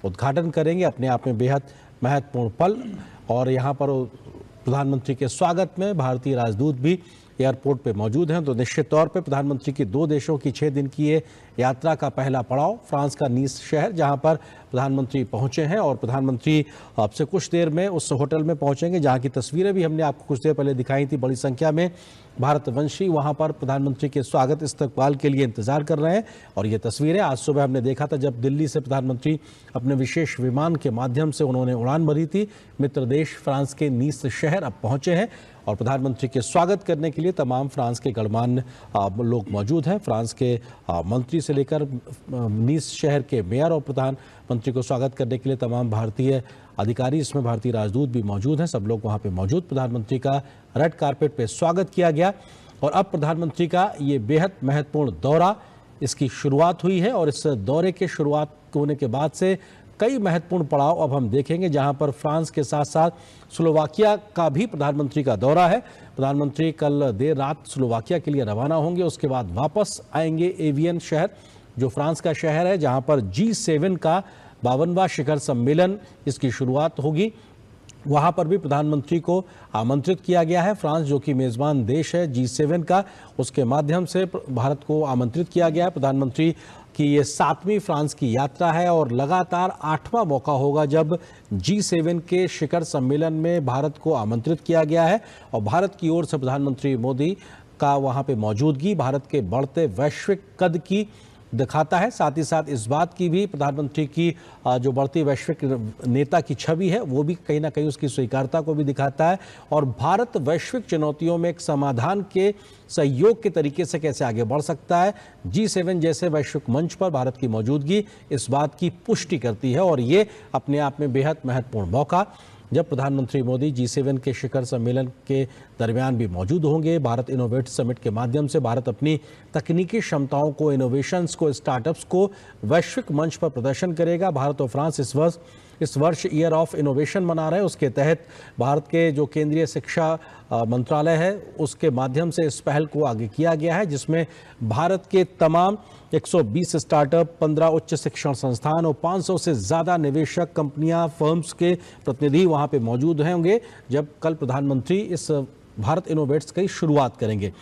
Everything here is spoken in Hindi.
उद्घाटन करेंगे। अपने आप में बेहद महत्वपूर्ण पल। और यहाँ पर प्रधानमंत्री के स्वागत में भारतीय राजदूत भी एयरपोर्ट पे मौजूद हैं। तो निश्चित तौर पे प्रधानमंत्री की 2 देशों की 6 दिन की ये यात्रा का पहला पड़ाव फ्रांस का नीस शहर, जहां पर प्रधानमंत्री पहुंचे हैं। और प्रधानमंत्री अब से कुछ देर में उस होटल में पहुंचेंगे जहां की तस्वीरें भी हमने आपको कुछ देर पहले दिखाई थी। बड़ी संख्या में भारतवंशी वहां पर प्रधानमंत्री के स्वागत इस्तकबाल के लिए इंतजार कर रहे हैं। और ये तस्वीरें आज सुबह हमने देखा था जब दिल्ली से प्रधानमंत्री अपने विशेष विमान के माध्यम से उन्होंने उड़ान भरी थी। मित्र देश फ्रांस के नीस शहर अब पहुंचे हैं और प्रधानमंत्री के स्वागत करने के लिए तमाम फ्रांस के गणमान्य लोग मौजूद हैं। फ्रांस के मंत्री से लेकर नीस शहर के मेयर और प्रधानमंत्री को स्वागत करने के लिए तमाम भारतीय अधिकारी, इसमें भारतीय राजदूत भी मौजूद हैं। सब लोग वहां पे मौजूद। प्रधानमंत्री का रेड कारपेट पे स्वागत किया गया और अब प्रधानमंत्री का ये बेहद महत्वपूर्ण दौरा, इसकी शुरुआत हुई है। और इस दौरे के शुरुआत होने के बाद से कई महत्वपूर्ण पड़ाव अब हम देखेंगे, जहां पर फ्रांस के साथ साथ स्लोवाकिया का भी प्रधानमंत्री का दौरा है। प्रधानमंत्री कल देर रात स्लोवाकिया के लिए रवाना होंगे, उसके बाद वापस आएंगे एवियन शहर, जो फ्रांस का शहर है, जहां पर G7 का 52वां शिखर सम्मेलन इसकी शुरुआत होगी। वहां पर भी प्रधानमंत्री को आमंत्रित किया गया है। फ्रांस जो कि मेजबान देश है G7 का, उसके माध्यम से भारत को आमंत्रित किया गया है। प्रधानमंत्री कि ये 7वीं फ्रांस की यात्रा है और लगातार 8वां मौका होगा जब G7 के शिखर सम्मेलन में भारत को आमंत्रित किया गया है। और भारत की ओर से प्रधानमंत्री मोदी का वहां पे मौजूदगी भारत के बढ़ते वैश्विक कद की दिखाता है। साथ ही साथ इस बात की भी प्रधानमंत्री की जो बढ़ती वैश्विक नेता की छवि है वो भी कहीं ना कहीं उसकी स्वीकार्यता को भी दिखाता है। और भारत वैश्विक चुनौतियों में एक समाधान के सहयोग के तरीके से कैसे आगे बढ़ सकता है, G7 जैसे वैश्विक मंच पर भारत की मौजूदगी इस बात की पुष्टि करती है। और ये अपने आप में बेहद महत्वपूर्ण मौका, जब प्रधानमंत्री मोदी G7 के शिखर सम्मेलन के दरमियान भी मौजूद होंगे। भारत इनोवेट समिट के माध्यम से भारत अपनी तकनीकी क्षमताओं को, इनोवेशंस को, स्टार्टअप्स को वैश्विक मंच पर प्रदर्शन करेगा। भारत और फ्रांस इस वर्ष ईयर ऑफ इनोवेशन मना रहे हैं। उसके तहत भारत के जो केंद्रीय शिक्षा मंत्रालय है उसके माध्यम से इस पहल को आगे किया गया है, जिसमें भारत के तमाम 120 स्टार्टअप, 15 उच्च शिक्षण संस्थान और 500 से ज़्यादा निवेशक कंपनियां, फर्म्स के प्रतिनिधि वहां पे मौजूद होंगे जब कल प्रधानमंत्री इस भारत इनोवेट्स की शुरुआत करेंगे।